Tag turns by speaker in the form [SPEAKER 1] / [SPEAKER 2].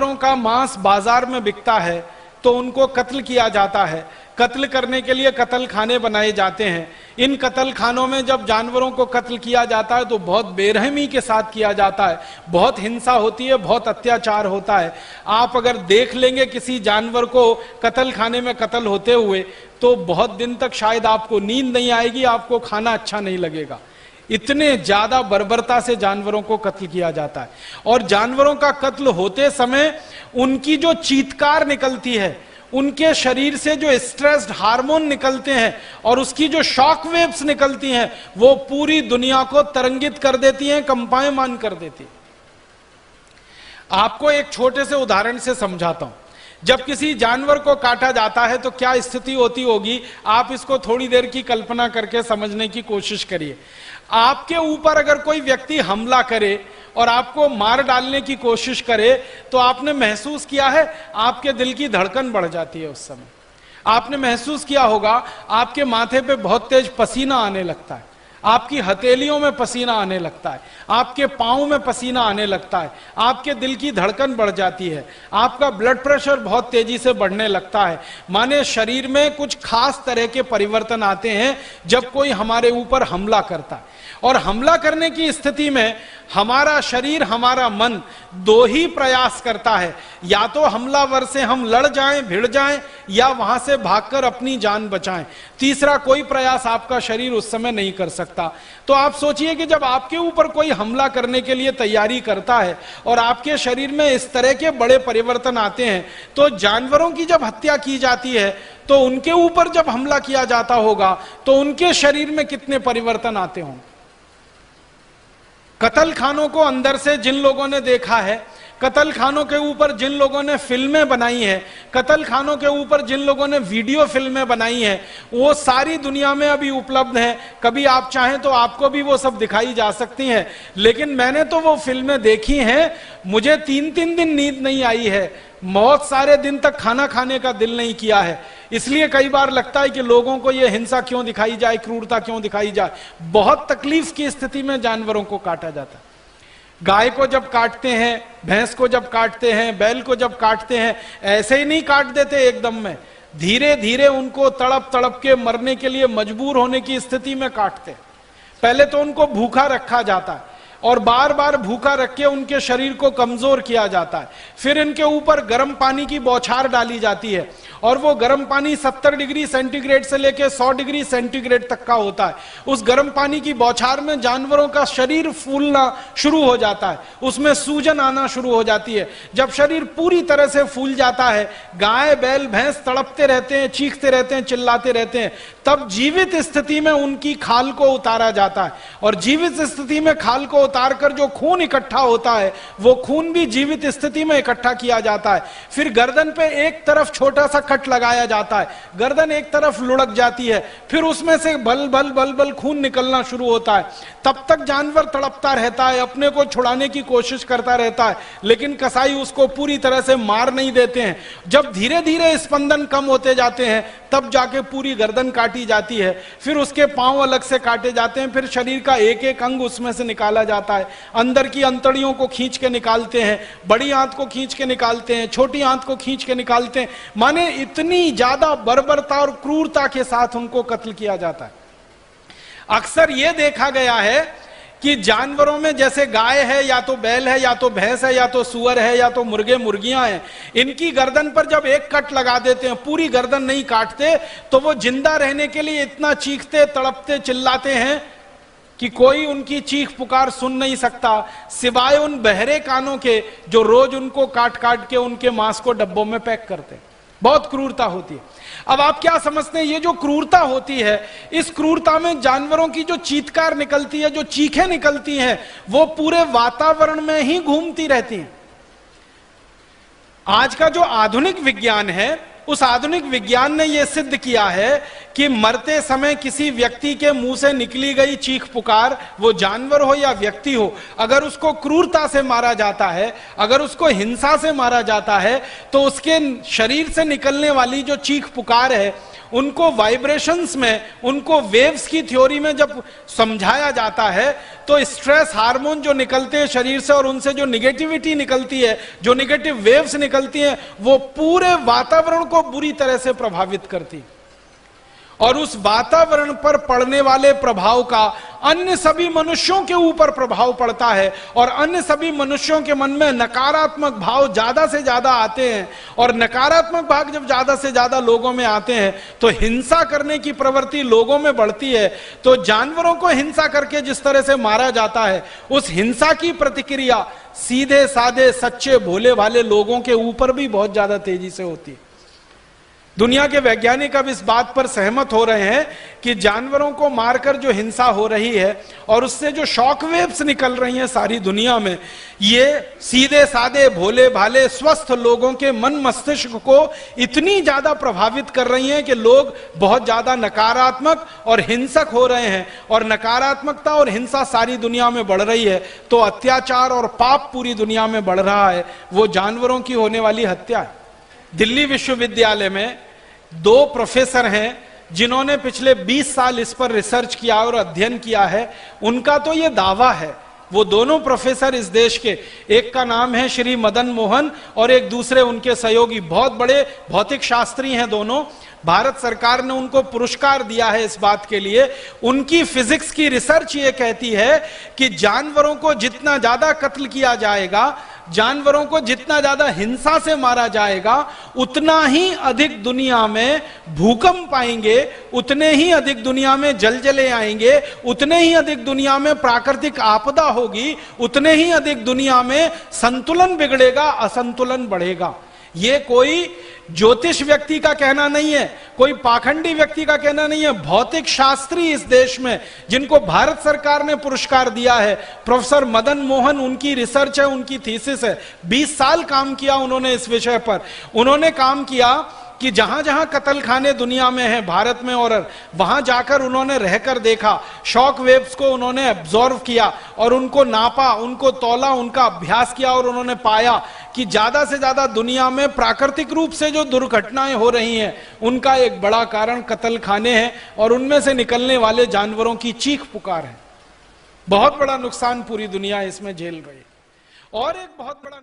[SPEAKER 1] जानवरों का मांस बाजार में बिकता है तो उनको कत्ल किया जाता है। कत्ल करने के लिए कत्ल खाने बनाए जाते हैं। इन कत्ल खानों में जब जानवरों को कत्ल किया जाता है तो बहुत बेरहमी के साथ किया जाता है, बहुत हिंसा होती है, बहुत अत्याचार होता है। आप अगर देख लेंगे किसी जानवर को कत्ल खाने में कत्ल होते हुए तो बहुत दिन तक शायद आपको नींद नहीं आएगी, आपको खाना अच्छा नहीं लगेगा। इतने ज्यादा बर्बरता से जानवरों को कत्ल किया जाता है। और जानवरों का कत्ल होते समय उनकी जो चीत्कार निकलती है, उनके शरीर से जो स्ट्रेस्ड हार्मोन निकलते हैं और उसकी जो शॉक वेव्स निकलती हैं, वो पूरी दुनिया को तरंगित कर देती हैं, कंपायमान कर देती हैं। आपको एक छोटे से उदाहरण से समझाता हूं। जब किसी जानवर को काटा जाता है तो क्या स्थिति होती होगी, आप इसको थोड़ी देर की कल्पना करके समझने की कोशिश करिए। आपके ऊपर अगर कोई व्यक्ति हमला करे और आपको मार डालने की कोशिश करे तो आपने महसूस किया है आपके दिल की धड़कन बढ़ जाती है। उस समय आपने महसूस किया होगा आपके माथे पे बहुत तेज पसीना आने लगता है, आपकी हथेलियों में पसीना आने लगता है, आपके पांव में पसीना आने लगता है, आपके दिल की धड़कन बढ़ जाती है, आपका ब्लड प्रेशर बहुत तेजी से बढ़ने लगता है। माने शरीर में कुछ खास तरह के परिवर्तन आते हैं जब कोई हमारे ऊपर हमला करता है। और हमला करने की स्थिति में हमारा शरीर, हमारा मन दो ही प्रयास करता है, या तो हमलावर से हम लड़ जाएं, भिड़ जाएं, या वहां से भागकर अपनी जान बचाएं। तीसरा कोई प्रयास आपका शरीर उस समय नहीं कर सकता। तो आप सोचिए कि जब आपके ऊपर कोई हमला करने के लिए तैयारी करता है और आपके शरीर में इस तरह के बड़े परिवर्तन आते हैं, तो जानवरों की जब हत्या की जाती है तो उनके ऊपर जब हमला किया जाता होगा तो उनके शरीर में कितने परिवर्तन आते होंगे। कत्ल खानों को अंदर से जिन लोगों ने देखा है, कत्ल खानों के ऊपर जिन लोगों ने फिल्में बनाई हैं, कत्ल खानों के ऊपर जिन लोगों ने वीडियो फिल्में बनाई हैं, वो सारी दुनिया में अभी उपलब्ध हैं। कभी आप चाहें तो आपको भी वो सब दिखाई जा सकती हैं। लेकिन मैंने तो वो फिल्में देखी हैं, मुझे 3-3 दिन नींद नहीं आई है, बहुत सारे दिन तक खाना खाने का दिल नहीं किया है। इसलिए कई बार लगता है कि लोगों को यह हिंसा क्यों दिखाई जाए, क्रूरता क्यों दिखाई जाए। बहुत तकलीफ की स्थिति में जानवरों को काटा जाता है। गाय को जब काटते हैं, भैंस को जब काटते हैं, बैल को जब काटते हैं, ऐसे ही नहीं काट देते एकदम में, धीरे धीरे उनको तड़प तड़प के मरने के लिए मजबूर होने की स्थिति में काटते हैं। पहले तो उनको भूखा रखा जाता है और बार बार भूखा रख के उनके शरीर को कमजोर किया जाता है। फिर इनके ऊपर गर्म पानी की बौछार डाली जाती है और वो गर्म पानी 70 डिग्री सेंटीग्रेड से लेकर 100 डिग्री सेंटीग्रेड तक का होता है। उस गर्म पानी की बौछार में जानवरों का शरीर फूलना शुरू हो जाता है, उसमें सूजन आना शुरू हो जाती है। जब शरीर पूरी तरह से फूल जाता है, गाय बैल भैंस तड़पते रहते हैं, चीखते रहते हैं, चिल्लाते रहते हैं, तब जीवित स्थिति में उनकी खाल को उतारा जाता है। और जीवित स्थिति में खाल को उतार कर जो खून इकट्ठा होता है, वो खून भी जीवित स्थिति में इकट्ठा किया जाता है। फिर गर्दन पे एक तरफ छोटा सा कट लगाया जाता है, गर्दन एक तरफ लुढ़क जाती है, फिर उसमें से बल बल बल बल खून निकलना शुरू होता है। तब तक जानवर तड़पता रहता है, अपने को छुड़ाने की कोशिश करता रहता है, लेकिन कसाई उसको पूरी तरह से मार नहीं देते हैं। जब धीरे धीरे स्पंदन कम होते जाते हैं, तब जाके पूरी गर्दन काटी जाती है। फिर उसके पांव अलग से काटे जाते हैं, फिर शरीर का एक एक अंग उसमें से निकाला जाता है। अंदर की अंतड़ियों को खींच के निकालते हैं, बड़ी आंत को खींच के निकालते हैं, छोटी आंत को खींच के निकालते हैं। माने इतनी ज्यादा बर्बरता और क्रूरता के साथ उनको कत्ल किया जाता है। अक्सर यह देखा गया है कि जानवरों में जैसे गाय है, या तो बैल है, या तो भैंस है, या तो सुअर है, या तो मुर्गे मुर्गियां हैं, इनकी गर्दन पर जब एक कट लगा देते हैं, पूरी गर्दन नहीं काटते, तो वो जिंदा रहने के लिए इतना चीखते, तड़पते, चिल्लाते हैं कि कोई उनकी चीख पुकार सुन नहीं सकता, सिवाय उन बहरे कानों के जो रोज उनको काट काट के उनके मांस को डब्बों में पैक करते हैं। बहुत क्रूरता होती है। अब आप क्या समझते हैं, ये जो क्रूरता होती है, इस क्रूरता में जानवरों की जो चीत्कार निकलती है, जो चीखें निकलती हैं, वो पूरे वातावरण में ही घूमती रहती हैं। आज का जो आधुनिक विज्ञान है, उस आधुनिक विज्ञान ने यह सिद्ध किया है कि मरते समय किसी व्यक्ति के मुंह से निकली गई चीख पुकार, वो जानवर हो या व्यक्ति हो, अगर उसको क्रूरता से मारा जाता है, अगर उसको हिंसा से मारा जाता है, तो उसके शरीर से निकलने वाली जो चीख पुकार है, उनको वाइब्रेशंस में, उनको वेव्स की थ्योरी में जब समझाया जाता है तो स्ट्रेस हार्मोन जो निकलते हैं शरीर से और उनसे जो निगेटिविटी निकलती है, जो निगेटिव वेव्स निकलती हैं, वो पूरे वातावरण को बुरी तरह से प्रभावित करती है। और उस वातावरण पर पड़ने वाले प्रभाव का अन्य सभी मनुष्यों के ऊपर प्रभाव पड़ता है और अन्य सभी मनुष्यों के मन में नकारात्मक भाव ज्यादा से ज्यादा आते हैं। और नकारात्मक भाव जब ज्यादा से ज्यादा लोगों में आते हैं तो हिंसा करने की प्रवृत्ति लोगों में बढ़ती है। तो जानवरों को हिंसा करके जिस तरह से मारा जाता है, उस हिंसा की प्रतिक्रिया सीधे साधे सच्चे भोले भाले लोगों के ऊपर भी बहुत ज्यादा तेजी से होती है। दुनिया के वैज्ञानिक अब इस बात पर सहमत हो रहे हैं कि जानवरों को मारकर जो हिंसा हो रही है और उससे जो शॉक वेव्स निकल रही हैं सारी दुनिया में, ये सीधे साधे भोले भाले स्वस्थ लोगों के मन मस्तिष्क को इतनी ज्यादा प्रभावित कर रही हैं कि लोग बहुत ज्यादा नकारात्मक और हिंसक हो रहे हैं। और नकारात्मकता और हिंसा सारी दुनिया में बढ़ रही है तो अत्याचार और पाप पूरी दुनिया में बढ़ रहा है, वो जानवरों की होने वाली हत्या है। दिल्ली विश्वविद्यालय में 2 प्रोफेसर हैं जिन्होंने पिछले 20 साल इस पर रिसर्च किया और अध्ययन किया है। उनका तो ये दावा है, वो दोनों प्रोफेसर इस देश के, एक का नाम है श्री मदन मोहन और एक दूसरे उनके सहयोगी, बहुत बड़े भौतिक शास्त्री हैं दोनों। भारत सरकार ने उनको पुरस्कार दिया है इस बात के लिए। उनकी फिजिक्स की रिसर्च ये कहती है कि जानवरों को जितना ज्यादा कत्ल किया जाएगा, जानवरों को जितना ज्यादा हिंसा से मारा जाएगा, उतना ही अधिक दुनिया में भूकंप आएंगे, उतने ही अधिक दुनिया में जलजले आएंगे, उतने ही अधिक दुनिया में प्राकृतिक आपदा होगी, उतने ही अधिक दुनिया में संतुलन बिगड़ेगा, असंतुलन बढ़ेगा। ये कोई ज्योतिष व्यक्ति का कहना नहीं है, कोई पाखंडी व्यक्ति का कहना नहीं है। भौतिक शास्त्री इस देश में जिनको भारत सरकार ने पुरस्कार दिया है, प्रोफेसर मदन मोहन, उनकी रिसर्च है, उनकी थीसिस है। 20 साल काम किया उन्होंने इस विषय पर। उन्होंने काम किया कि जहां जहां कत्ल खाने दुनिया में हैं भारत में, और वहां जाकर उन्होंने रहकर देखा, शॉक वेव्स को उन्होंने एब्जॉर्व किया और उनको नापा, उनको तौला, उनका अभ्यास किया और उन्होंने पाया कि ज्यादा से ज्यादा दुनिया में प्राकृतिक रूप से जो दुर्घटनाएं हो रही हैं उनका एक बड़ा कारण कत्ल खाने हैं और उनमें से निकलने वाले जानवरों की चीख पुकार है। बहुत बड़ा नुकसान पूरी दुनिया इसमें झेल रही है। और एक बहुत बड़ा